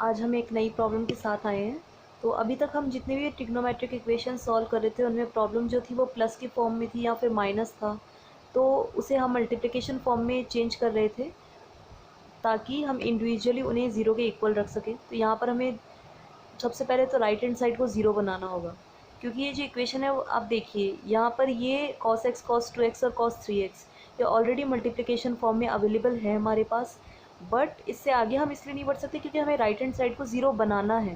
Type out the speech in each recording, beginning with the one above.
आज हम एक नई प्रॉब्लम के साथ आए हैं। तो अभी तक हम जितने भी ट्रिग्नोमेट्रिक इक्वेशन सॉल्व कर रहे थे उनमें प्रॉब्लम जो थी वो प्लस की फॉर्म में थी या फिर माइनस था, तो उसे हम मल्टीप्लिकेशन फॉर्म में चेंज कर रहे थे ताकि हम इंडिविजुअली उन्हें ज़ीरो के इक्वल रख सकें। तो यहाँ पर हमें सबसे पहले तो राइट हैंड साइड को ज़ीरो बनाना होगा, क्योंकि ये जो इक्वेशन है वो आप देखिए यहाँ पर ये cos x cos 2x और cos 3x ये ऑलरेडी मल्टीप्लिकेशन फॉर्म में अवेलेबल है हमारे पास, बट इससे आगे हम इसलिए नहीं बढ़ सकते क्योंकि हमें राइट हैंड साइड को ज़ीरो बनाना है,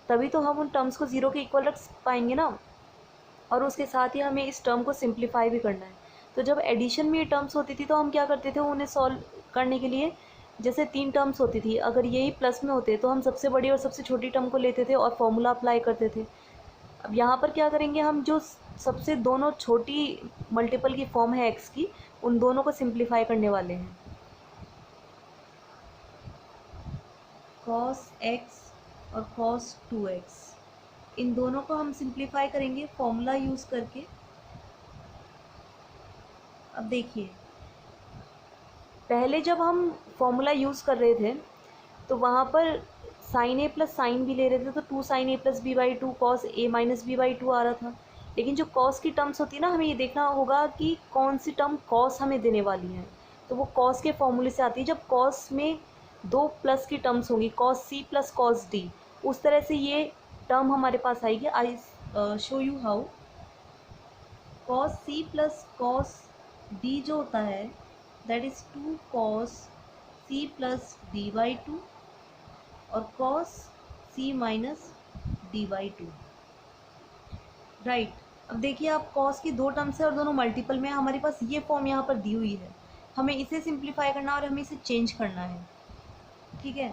तभी तो हम उन टर्म्स को ज़ीरो के इक्वल रख पाएंगे ना। और उसके साथ ही हमें इस टर्म को सिंप्लीफाई भी करना है। तो जब एडिशन में ये टर्म्स होती थी तो हम क्या करते थे उन्हें सॉल्व करने के लिए, जैसे 3 टर्म्स होती थी, अगर यही प्लस में होते तो हम सबसे बड़ी और सबसे छोटी टर्म को लेते थे और फॉर्मूला अप्लाई करते थे। अब यहाँ पर क्या करेंगे, हम जो सबसे दोनों छोटी मल्टीपल की फॉर्म है एक्स की, उन दोनों को सिंप्लीफाई करने वाले हैं। cos x और cos 2x इन दोनों को हम सिंप्लीफाई करेंगे फॉर्मूला यूज़ करके। अब देखिए, पहले जब हम फॉर्मूला यूज़ कर रहे थे तो वहाँ पर साइन ए प्लस साइन भी ले रहे थे, तो 2 sin a plus B by 2 cos A minus B by 2 आ रहा था। लेकिन जो कॉस की टर्म्स होती है ना, हमें ये देखना होगा कि कौन सी टर्म कॉस हमें देने वाली है, तो वो कॉस के फॉर्मूले से आती है। जब कॉस में 2 प्लस की टर्म्स होंगी, cos C plus cos D, उस तरह से ये टर्म हमारे पास आएगी। I show you how. Cos C plus cos D जो होता है that is 2 cos c plus D by 2 और cos c minus D by 2, right. अब देखिए, आप cos की 2 टर्म्स है और दोनों मल्टीपल में, हमारे पास ये फॉर्म यहाँ पर दी हुई है, हमें इसे सिंप्लीफाई करना है और हमें इसे चेंज करना है, ठीक है।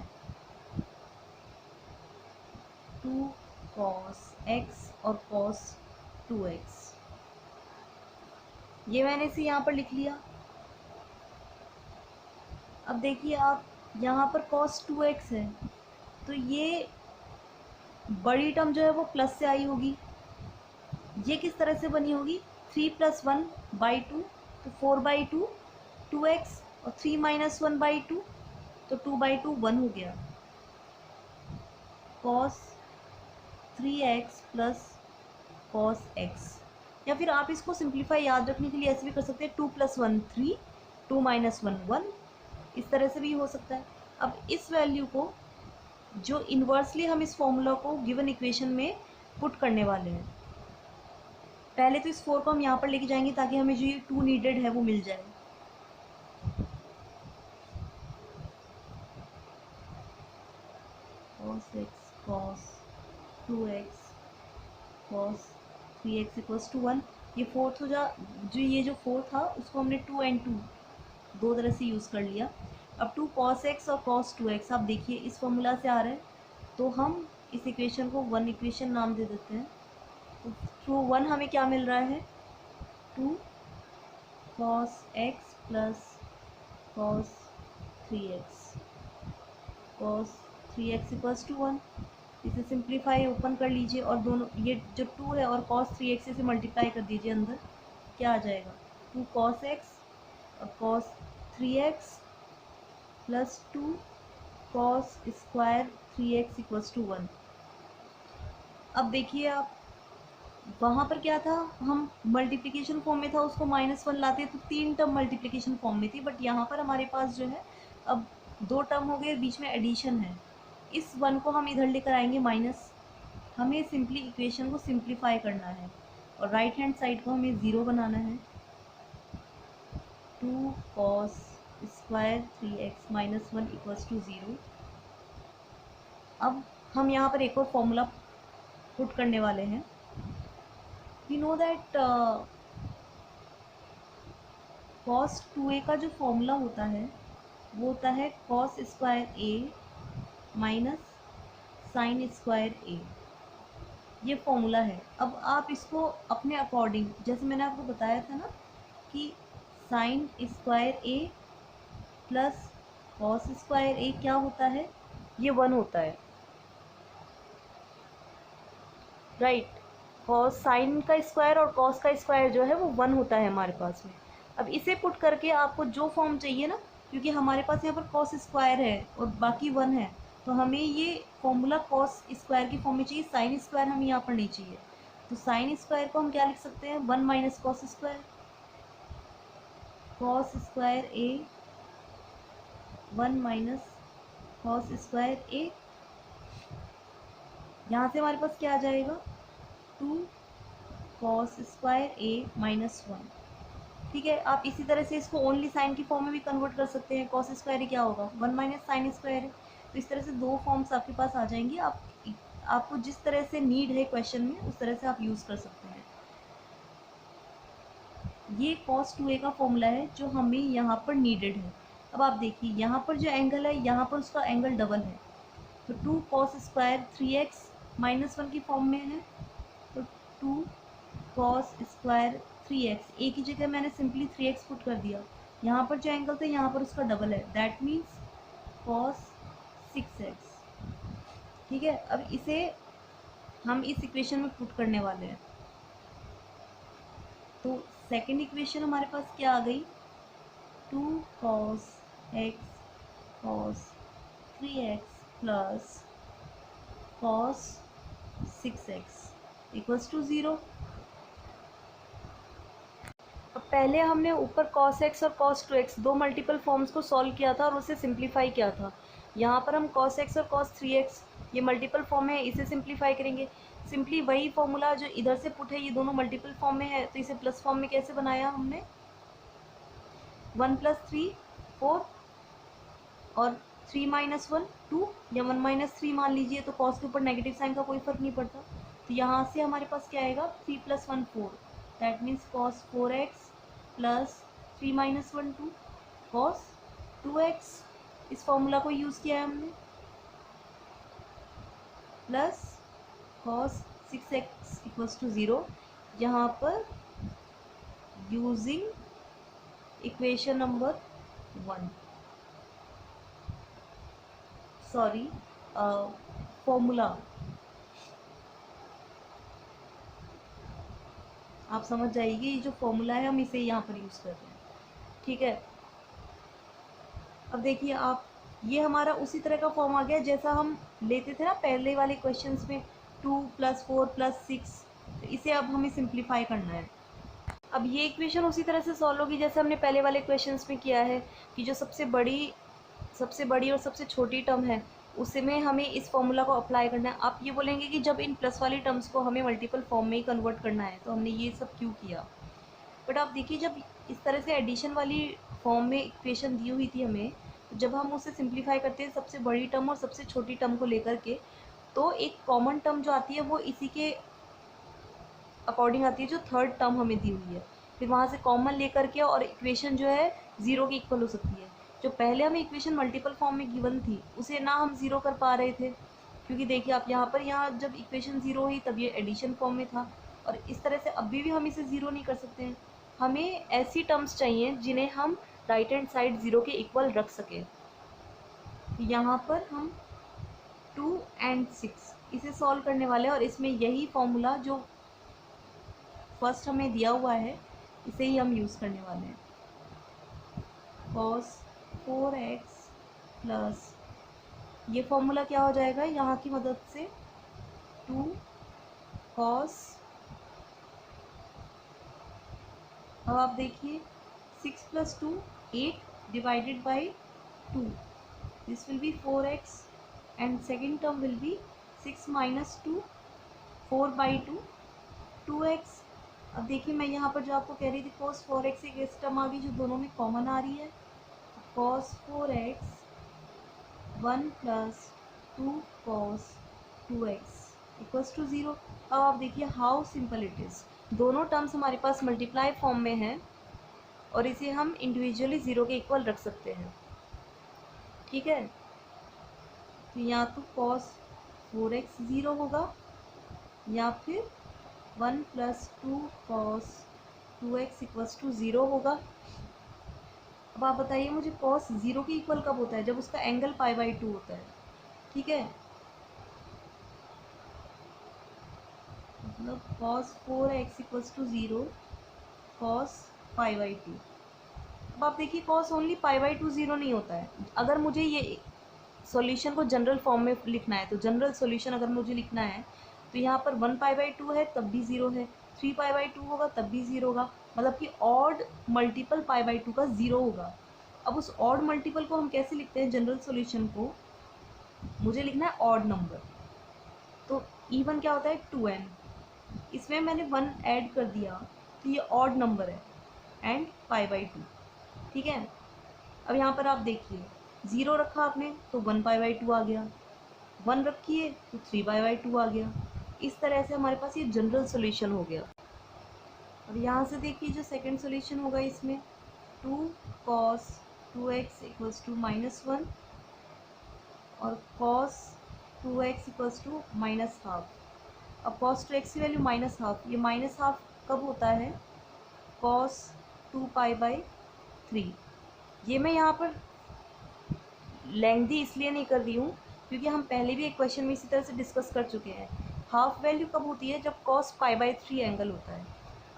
2 cos x और cos 2x, ये मैंने इसे यहाँ पर लिख लिया। अब देखिए आप, यहाँ पर cos 2x है तो ये बड़ी टर्म जो है वो प्लस से आई होगी। ये किस तरह से बनी होगी, 3 + 1 बाई 2, तो 4 बाई 2 2x और 3 - 1 बाई 2 तो 2 बाई 2 1 हो गया। cos 3x प्लस cos x, या फिर आप इसको सिंप्लीफाई याद रखने के लिए ऐसे भी कर सकते हैं, 2 + 1 3, 2 - 1 1, इस तरह से भी हो सकता है। अब इस वैल्यू को जो इन्वर्सली हम इस फॉर्मूला को गिवन इक्वेशन में पुट करने वाले हैं, पहले तो इस 4 को हम यहाँ पर लेके जाएंगे ताकि हमें जो ये 2 नीडेड है वो मिल जाए। cos x cos 2x cos 3x = 1, ये फोर्थ हो जा, जो ये जो 4 था उसको हमने 2 और 2 दो तरह से यूज़ कर लिया। अब 2 cos x और cos 2x आप देखिए इस फॉर्मूला से आ रहा है, तो हम इस इक्वेशन को 1 इक्वेशन नाम दे देते हैं। तो थ्रू 1 हमें क्या मिल रहा है, 2 cos x plus cos 3x cos 3x = 1, इसे सिंप्लीफाई ओपन कर लीजिए और दोनों ये जो 2 है और cos 3x से मल्टीप्लाई कर दीजिए, अंदर क्या आ जाएगा, 2 cos x और cos 3x plus 2 cos square 3x = 1। अब देखिए आप, वहाँ पर क्या था, हम मल्टीप्लिकेशन फॉर्म में था, उसको -1 लाते तो 3 टर्म मल्टीप्लिकेशन फॉर्म में थी, बट यहाँ पर हमारे पास जो है अब 2 टर्म हो गए, बीच में एडिशन है। इस 1 को हम इधर लेकर आएंगे माइनस, हमें सिंपली इक्वेशन को सिंप्लीफाई करना है और राइट हैंड साइड को हमें 0 बनाना है। 2 cos स्क्वायर 3x - 1 = 0। अब हम यहाँ पर एक और फॉर्मूला पुट करने वाले हैं। We know that cos 2a का जो फॉर्मूला होता है वो होता है cos square a minus sine square a, ये फॉर्मूला है। अब आप इसको अपने अकॉर्डिंग, जैसे मैंने आपको बताया था ना कि sine square a plus cos square a क्या होता है, ये 1 होता है, राइट। cos साइन का स्क्वायर और cos का स्क्वायर जो है वो 1 होता है हमारे पास में। अब इसे पुट करके आपको जो फॉर्म चाहिए ना, क्योंकि हमारे पास यहाँ पर cos स्क्वायर है और बाकी 1 है, तो हमें ये फॉर्मूला कॉस स्क्वायर की फॉर्म में चाहिए, साइन स्क्वायर हमें यहाँ पर नहीं चाहिए। तो साइन स्क्वायर को हम क्या लिख सकते हैं, 1 minus cos square, cos square A 1 minus cos square A. यहाँ से हमारे पास क्या आ जाएगा, 2 कॉस स्क्वायर ए माइनस 1। ठीक है, आप इसी तरह से इसको ओनली साइन की फॉर्म में भी कन्वर्ट कर सकते हैं। कॉस स्क्वायर क्या होगा, 1 माइनस साइन स्क्वायर है। तो इस तरह से दो फॉर्म्स आपके पास आ जाएंगी। आपको जिस तरह से नीड है क्वेश्चन में उस तरह से आप यूज़ कर सकते हैं। ये cos 2a का फॉर्मूला है जो हमें यहाँ पर नीडेड है। अब आप देखिए यहाँ पर जो एंगल है यहाँ पर उसका एंगल डबल है। तो 2 cos स्क्वायर 3x माइनस 1 की फॉर्म में है। तो 2 cos स्क्वायर 3x, ए की जगह मैंने सिंपली 3x पुट कर दिया। यहाँ पर जो एंगल था यहाँ पर उसका डबल है, दैट मीन्स cos 6x। ठीक है, अब इसे हम इस इक्वेशन में पुट करने वाले हैं। तो सेकेंड इक्वेशन हमारे पास क्या आ गई, 2 cos x cos 3x प्लस cos 6x इक्वल्स टू 0। अब पहले हमने ऊपर cos x और cos 2x दो मल्टीपल फॉर्म्स को सॉल्व किया था और उसे सिंप्लीफाई किया था। यहाँ पर हम cos x और cos 3x ये मल्टीपल फॉर्म है, इसे सिंप्लीफाई करेंगे। सिंपली वही फॉर्मूला जो इधर से पुट है ये दोनों मल्टीपल फॉर्म में है, तो इसे प्लस फॉर्म में कैसे बनाया हमने, 1 + 3 4 और 3 - 1 2 या 1 - 3 मान लीजिए, तो cos के ऊपर नेगेटिव साइन का कोई फर्क नहीं पड़ता। तो यहाँ से हमारे पास क्या आएगा, 3 + 1 4, that means cos 4x plus 3 - 1 2 cos 2x। इस फॉर्मूला को यूज़ किया है हमने, plus cos 6x equals to 0। यहाँ पर using equation number 1, sorry formula, आप समझ जाइए ये जो फॉर्मूला है हम इसे यहाँ पर यूज़ कर रहे हैं। ठीक है, अब देखिए आप, ये हमारा उसी तरह का फॉर्म आ गया जैसा हम लेते थे ना पहले वाले क्वेश्चंस में, 2 + 4 + 6। तो इसे अब हमें सिंप्लीफाई करना है। अब ये इक्वेशन उसी तरह से सॉल्व होगी जैसे हमने पहले वाले क्वेश्चंस में किया है कि जो सबसे बड़ी और सबसे छोटी टर्म है उसमें हमें इस फॉर्मूला को अप्लाई करना है। आप ये बोलेंगे कि जब इन प्लस वाली टर्म्स को हमें मल्टीपल फॉर्म में ही कन्वर्ट करना है तो हमने ये सब क्यों किया। बट आप देखिए जब इस तरह से एडिशन वाली फॉर्म में इक्वेशन दी हुई थी हमें, तो जब हम उसे सिंप्लीफाई करते हैं सबसे बड़ी टर्म और सबसे छोटी टर्म को लेकर के, तो एक कॉमन टर्म जो आती है वो इसी के अकॉर्डिंग आती है जो थर्ड टर्म हमें दी हुई है। फिर वहाँ से कॉमन लेकर के और इक्वेशन जो है 0 के इक्वल हो सकती है। जो पहले हमें इक्वेशन मल्टीपल फॉर्म में गिवन थी उसे ना हम 0 कर पा रहे थे, क्योंकि देखिए आप यहाँ जब इक्वेशन 0 हुई तब ये एडिशन फॉर्म में था, और इस तरह से अभी भी हम इसे 0 नहीं कर सकते हैं। हमें ऐसी टर्म्स चाहिए जिन्हें हम राइट हैंड साइड 0 के इक्वल रख सकें। यहाँ पर हम 2 और 6 इसे सॉल्व करने वाले हैं, और इसमें यही फॉर्मूला जो फर्स्ट हमें दिया हुआ है इसे ही हम यूज़ करने वाले हैं। cos 4x प्लस ये फॉर्मूला क्या हो जाएगा यहाँ की मदद से, 2 cos, अब आप देखिए 6 + 2 8 divided by 2, this will be 4x and second term will be 6 - 2 4/2 2x। अब देखिए मैं यहाँ पर जो आपको कह रही थी cos 4x एक इस टर्म आ गई जो दोनों में कॉमन आ रही है, cos 4x 1 + 2 cos 2x equals to 0। अब आप देखिए हाउ सिंपल इट इज़, दोनों टर्म्स हमारे पास मल्टीप्लाई फॉर्म में हैं और इसे हम इंडिविजुअली 0 के इक्वल रख सकते हैं। ठीक है, तो या तो cos 4x 0 होगा या फिर 1 + 2 cos 2x इक्वल्स टू 0 होगा। अब आप बताइए मुझे cos 0 के इक्वल कब होता है, जब उसका एंगल π/2 होता है। ठीक है, मतलब cos 4x equals to 0 cos π/2। अब आप देखिए cos ओनली π/2 0 नहीं होता है। अगर मुझे ये सॉल्यूशन को जनरल फॉर्म में लिखना है, तो जनरल सॉल्यूशन अगर मुझे लिखना है तो यहाँ पर 1π/2 है तब भी 0 है, 3π/2 होगा तब भी 0 होगा, मतलब कि ऑड मल्टीपल π/2 का 0 होगा। अब उस ऑड मल्टीपल को हम कैसे लिखते हैं, जनरल सॉल्यूशन को मुझे लिखना है ऑड नंबर, तो E1 क्या होता है 2n, इसमें मैंने 1 ऐड कर दिया तो ये ऑड नंबर है एंड π/2, ठीक है। अब यहाँ पर आप देखिए 0 रखा आपने तो 1π/2 आ गया, 1 रखिए तो 3π/2 आ गया। इस तरह से हमारे पास ये जनरल सॉल्यूशन हो गया। अब यहाँ से देखिए जो सेकंड सॉल्यूशन होगा इसमें 2 cos 2x इक्वल्स टू -1 और cos 2x इक्वल्स टू -12। अब cos 2x की वैल्यू -12, ये -12 कब होता है, cos 2π/3। ये मैं यहाँ पर लेंथी इसलिए नहीं कर रही हूँ क्योंकि हम पहले भी एक क्वेश्चन में इसी तरह से डिस्कस कर चुके हैं। हाफ वैल्यू कब होती है, जब cos π/3 एंगल होता है।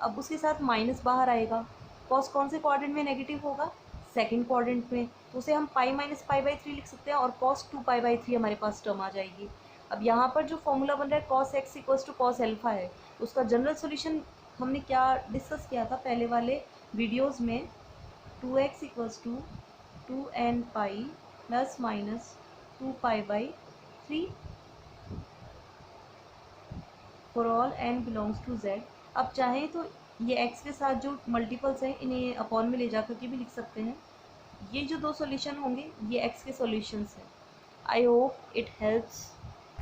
अब उसके साथ माइनस बाहर आएगा, cos कौन से क्वाड्रेंट में नेगेटिव होगा, सेकंड क्वाड्रेंट में, तो उसे हम पाई माइनस π/3 लिख सकते हैं और cos 2π/3 हमारे पास टर्म आ जाएगी। अब यहाँ पर जो फॉर्मूला बन रहा है cos x equals to cos alpha है, उसका जनरल सोल्यूशन हमने क्या डिस्कस किया था पहले वाले वीडियोज़ में, 2x equals to 2n pi plus minus 2π/3 for all n belongs to z। अब चाहें तो ये x के साथ जो मल्टीपल्स हैं इन्हें अपॉन में ले जा करके भी लिख सकते हैं। ये जो दो सॉल्यूशन होंगे ये x के सॉल्यूशंस हैं। I hope it helps.